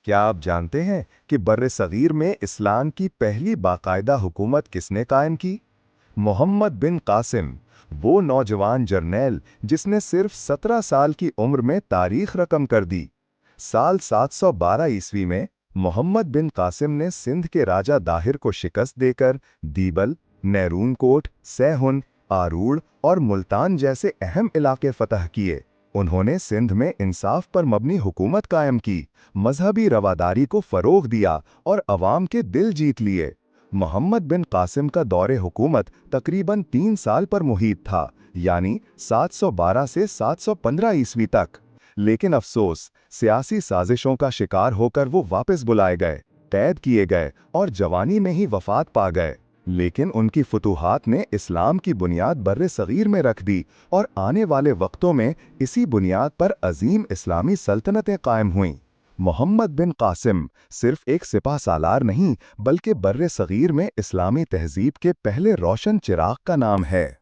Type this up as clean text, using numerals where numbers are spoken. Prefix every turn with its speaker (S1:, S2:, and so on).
S1: کیا آپ جانتے ہیں کہ بر صغیر میں اسلام کی پہلی باقاعدہ حکومت کس نے قائم کی؟ محمد بن قاسم، وہ نوجوان جرنیل جس نے صرف 17 سال کی عمر میں تاریخ رقم کر دی۔ سال 712 میں محمد بن قاسم نے سندھ کے راجہ داہر کو شکست دے کر دیبل، نیرون کوٹ، سیہون، آروڑ اور ملتان جیسے اہم علاقے فتح کیے۔ انہوں نے سندھ میں انصاف پر مبنی حکومت قائم کی، مذہبی رواداری کو فروغ دیا اور عوام کے دل جیت لیے۔ محمد بن قاسم کا دور حکومت تقریباً 3 سال پر محیط تھا، یعنی 712 سے 715 تک۔ لیکن افسوس، سیاسی سازشوں کا شکار ہو کر وہ واپس بلائے گئے، قید کیے گئے اور جوانی میں ہی وفات پا گئے۔ لیکن ان کی فتوحات نے اسلام کی بنیاد بر صغیر میں رکھ دی اور آنے والے وقتوں میں اسی بنیاد پر عظیم اسلامی سلطنتیں قائم ہوئیں۔ محمد بن قاسم صرف ایک سپہ سالار نہیں بلکہ بر صغیر میں اسلامی تہذیب کے پہلے روشن چراغ کا نام ہے۔